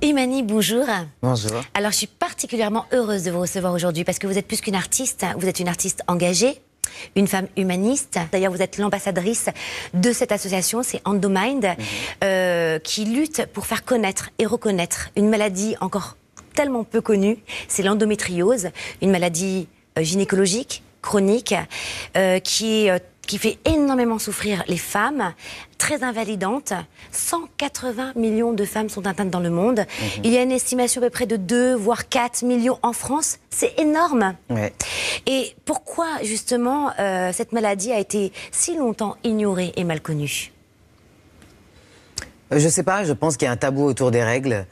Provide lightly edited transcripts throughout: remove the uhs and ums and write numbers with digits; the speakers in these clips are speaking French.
Imani, bonjour. Bonjour. Alors, je suis particulièrement heureuse de vous recevoir aujourd'hui parce que vous êtes plus qu'une artiste, vous êtes une artiste engagée, une femme humaniste. D'ailleurs, vous êtes l'ambassadrice de cette association, c'est Endomind, qui lutte pour faire connaître et reconnaître une maladie encore tellement peu connue, c'est l'endométriose, une maladie gynécologique, chronique, qui fait énormément souffrir les femmes, très invalidante. 180 millions de femmes sont atteintes dans le monde. Il y a une estimation à peu près de 2, voire 4 millions en France. C'est énorme. Ouais. Et pourquoi, justement, cette maladie a été si longtemps ignorée et mal connue? Je sais pas, je pense qu'il y a un tabou autour des règles.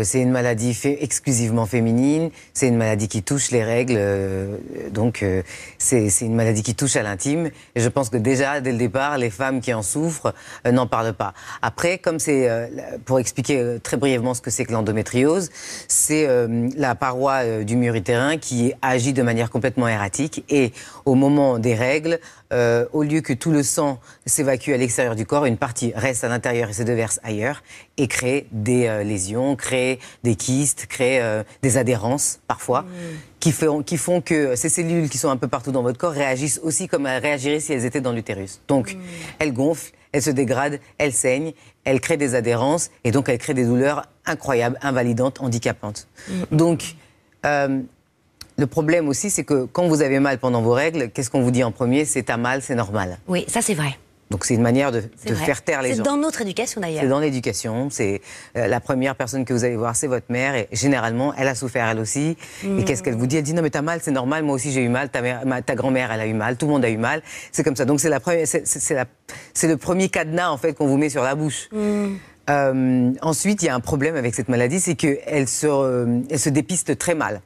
C'est une maladie exclusivement féminine, c'est une maladie qui touche les règles, donc c'est une maladie qui touche à l'intime. Et je pense que déjà, dès le départ, les femmes qui en souffrent n'en parlent pas. Après, comme c'est, pour expliquer très brièvement ce que c'est que l'endométriose, c'est la paroi du mur utérin qui agit de manière complètement erratique. Et au moment des règles, au lieu que tout le sang s'évacue à l'extérieur du corps, une partie reste à l'intérieur et se déverse ailleurs et crée des lésions, crée des kystes, crée des adhérences parfois, qui font que ces cellules qui sont un peu partout dans votre corps réagissent aussi comme elles réagiraient si elles étaient dans l'utérus. Donc elles gonflent, elles se dégradent, elles saignent, elles créent des adhérences et donc elles créent des douleurs incroyables, invalidantes, handicapantes. Donc le problème aussi, c'est que quand vous avez mal pendant vos règles, qu'est-ce qu'on vous dit en premier? C'est t'as mal, c'est normal. Oui, ça c'est vrai. Donc c'est une manière de faire taire les gens. C'est dans notre éducation d'ailleurs. C'est dans l'éducation. C'est la première personne que vous allez voir, c'est votre mère. Et généralement, elle a souffert elle aussi. Et qu'est-ce qu'elle vous dit? Elle dit non mais t'as mal, c'est normal. Moi aussi j'ai eu mal. Ta grand-mère, elle a eu mal. Tout le monde a eu mal. C'est comme ça. Donc c'est le premier cadenas en fait qu'on vous met sur la bouche. Ensuite, il y a un problème avec cette maladie, c'est qu'elle se dépiste très mal.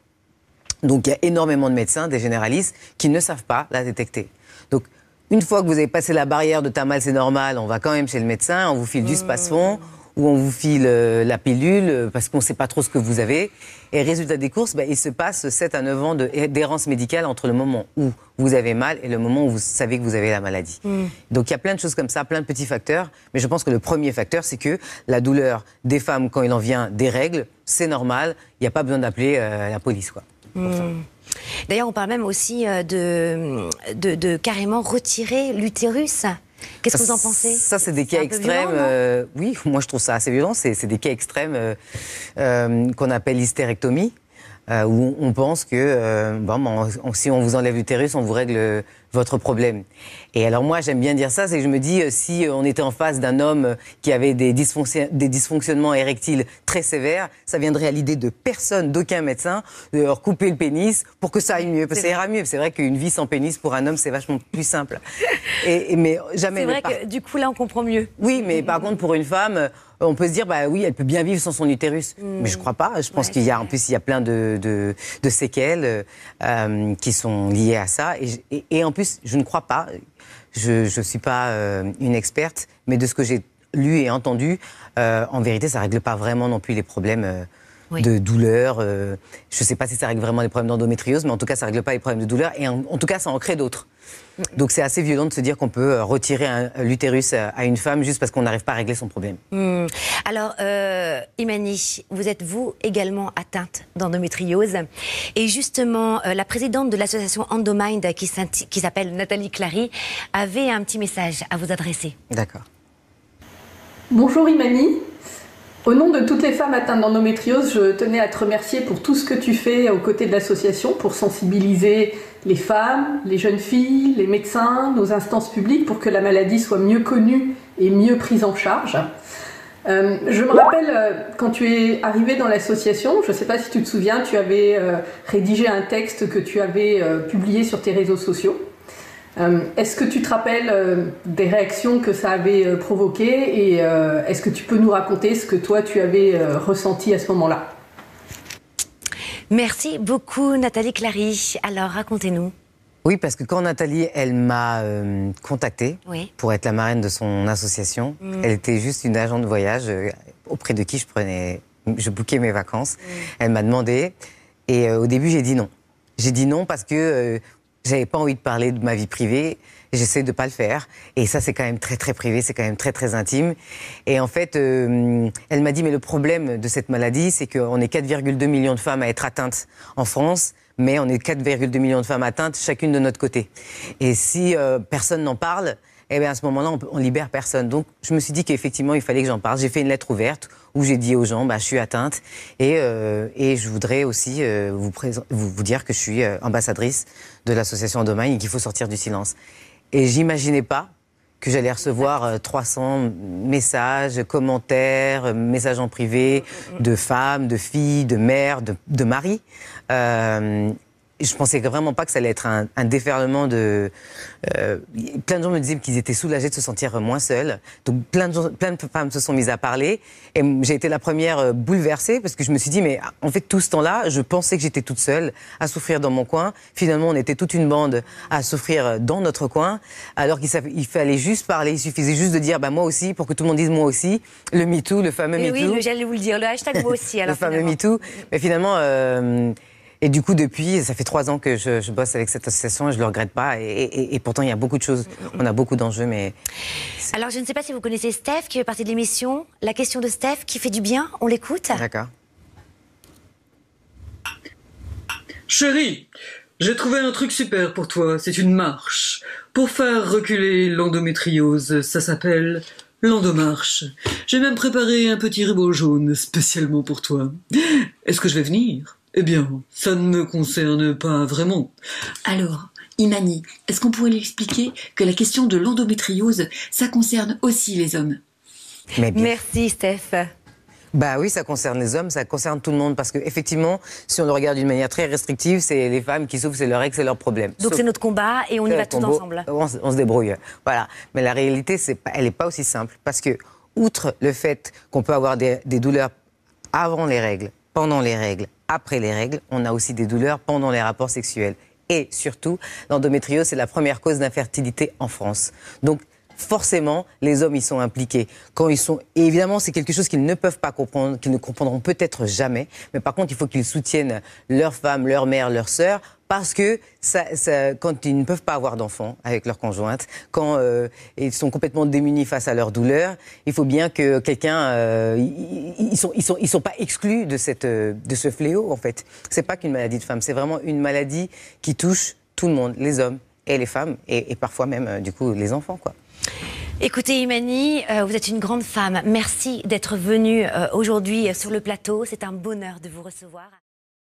Donc il y a énormément de médecins, des généralistes, qui ne savent pas la détecter. Donc une fois que vous avez passé la barrière de t'as mal, c'est normal, on va quand même chez le médecin, on vous file du Spasfon ou on vous file la pilule parce qu'on ne sait pas trop ce que vous avez. Et résultat des courses, il se passe 7 à 9 ans d'errance médicale entre le moment où vous avez mal et le moment où vous savez que vous avez la maladie. Donc il y a plein de choses comme ça, plein de petits facteurs. Mais je pense que le premier facteur, c'est que la douleur des femmes quand il en vient des règles, c'est normal, il n'y a pas besoin d'appeler la police, quoi. D'ailleurs, on parle même aussi de carrément retirer l'utérus. Qu'est-ce que vous en pensez? Ça, c'est des cas extrêmes. Oui, moi, je trouve ça assez violent. C'est des cas extrêmes qu'on appelle l'hystérectomie, où on pense que si on vous enlève l'utérus, on vous règle votre problème. Et alors moi, j'aime bien dire ça, c'est que je me dis, si on était en face d'un homme qui avait des dysfonctionnements érectiles très sévères, ça viendrait à l'idée de personne, d'aucun médecin, de leur couper le pénis pour que ça aille mieux. Parce que ça ira mieux. C'est vrai qu'une vie sans pénis, pour un homme, c'est vachement plus simple. Mais jamais. C'est vrai que du coup, là, on comprend mieux. Oui, mais par contre, pour une femme, on peut se dire, oui, elle peut bien vivre sans son utérus. Mais je crois pas. Je pense qu'il y a, en plus, il y a plein de séquelles qui sont liées à ça. Et en plus, je ne crois pas, je ne suis pas une experte, mais de ce que j'ai lu et entendu, en vérité, ça ne règle pas vraiment non plus les problèmes de douleur. Je ne sais pas si ça règle vraiment les problèmes d'endométriose, mais en tout cas, ça ne règle pas les problèmes de douleur. Et en tout cas, ça en crée d'autres. Donc c'est assez violent de se dire qu'on peut retirer l'utérus à une femme juste parce qu'on n'arrive pas à régler son problème. Alors, Imani, vous êtes vous également atteinte d'endométriose. Et justement, la présidente de l'association Endomind, qui s'appelle Nathalie Clary, avait un petit message à vous adresser. D'accord. Bonjour Imani. Au nom de toutes les femmes atteintes d'endométriose, je tenais à te remercier pour tout ce que tu fais aux côtés de l'association pour sensibiliser les femmes, les jeunes filles, les médecins, nos instances publiques pour que la maladie soit mieux connue et mieux prise en charge. Je me rappelle quand tu es arrivée dans l'association, je ne sais pas si tu te souviens, tu avais rédigé un texte que tu avais publié sur tes réseaux sociaux. Est-ce que tu te rappelles des réactions que ça avait provoquées et est-ce que tu peux nous raconter ce que toi tu avais ressenti à ce moment-là? Merci beaucoup Nathalie Clary. Alors racontez-nous. Oui, parce que quand Nathalie, elle m'a contactée pour être la marraine de son association, elle était juste une agent de voyage auprès de qui je bookais mes vacances. Elle m'a demandé et au début j'ai dit non. J'ai dit non parce que j'avais pas envie de parler de ma vie privée J'essaie de pas le faire. Et ça, c'est quand même très, très privé, c'est quand même très, très intime. Et en fait, elle m'a dit, mais le problème de cette maladie, c'est qu'on est 4,2 millions de femmes à être atteintes en France, mais on est 4,2 millions de femmes atteintes, chacune de notre côté. Et si personne n'en parle, eh bien à ce moment-là, on libère personne. Donc, je me suis dit qu'effectivement, il fallait que j'en parle. J'ai fait une lettre ouverte où j'ai dit aux gens, je suis atteinte. Et je voudrais aussi vous dire que je suis ambassadrice de l'association Endomind et qu'il faut sortir du silence. Et j'imaginais pas que j'allais recevoir 300 messages, commentaires, messages en privé de femmes, de filles, de mères, de maris. Je pensais vraiment pas que ça allait être un déferlement de... plein de gens me disaient qu'ils étaient soulagés de se sentir moins seuls. Donc plein de femmes se sont mises à parler. Et j'ai été la première bouleversée parce que je me suis dit, mais en fait, tout ce temps-là, je pensais que j'étais toute seule à souffrir dans mon coin. Finalement, on était toute une bande à souffrir dans notre coin. Alors qu'il fallait juste parler, il suffisait juste de dire, moi aussi, pour que tout le monde dise moi aussi. Le MeToo, le fameux MeToo. Oui, j'allais vous le dire, le hashtag moi aussi. Alors, le fameux MeToo. Mais finalement... Et du coup, depuis, ça fait 3 ans que je bosse avec cette association et je ne le regrette pas. Et pourtant, il y a beaucoup de choses. On a beaucoup d'enjeux, mais... Alors, je ne sais pas si vous connaissez Steph, qui fait partie de l'émission. La question de Steph, qui fait du bien, on l'écoute. D'accord. Chérie, j'ai trouvé un truc super pour toi. C'est une marche. Pour faire reculer l'endométriose, ça s'appelle l'endomarche. J'ai même préparé un petit ruban jaune spécialement pour toi. Est-ce que je vais venir ? Eh bien, ça ne me concerne pas vraiment. Alors, Imani, est-ce qu'on pourrait lui expliquer que la question de l'endométriose, ça concerne aussi les hommes? Merci, Steph. Oui, ça concerne les hommes, ça concerne tout le monde. Parce qu'effectivement, si on le regarde d'une manière très restrictive, c'est les femmes qui souffrent, c'est leur ex, c'est leur problème. Donc c'est notre combat et on y va tous ensemble. On se débrouille. Voilà. Mais la réalité, elle n'est pas aussi simple. Parce que, outre le fait qu'on peut avoir des douleurs avant les règles, pendant les règles, après les règles, on a aussi des douleurs pendant les rapports sexuels. Et surtout, l'endométriose, c'est la première cause d'infertilité en France. Donc, forcément, les hommes y sont impliqués. Et évidemment, c'est quelque chose qu'ils ne peuvent pas comprendre, qu'ils ne comprendront peut-être jamais. Mais par contre, il faut qu'ils soutiennent leurs femmes, leurs mères, leurs sœurs, parce que quand ils ne peuvent pas avoir d'enfants avec leur conjointe, quand ils sont complètement démunis face à leur douleur, il faut bien que quelqu'un... ils sont pas exclus de ce fléau, en fait. C'est pas qu'une maladie de femme, c'est vraiment une maladie qui touche tout le monde, les hommes et les femmes, et parfois même, du coup, les enfants, quoi. Écoutez, Imani, vous êtes une grande femme. Merci d'être venue aujourd'hui sur le plateau. C'est un bonheur de vous recevoir.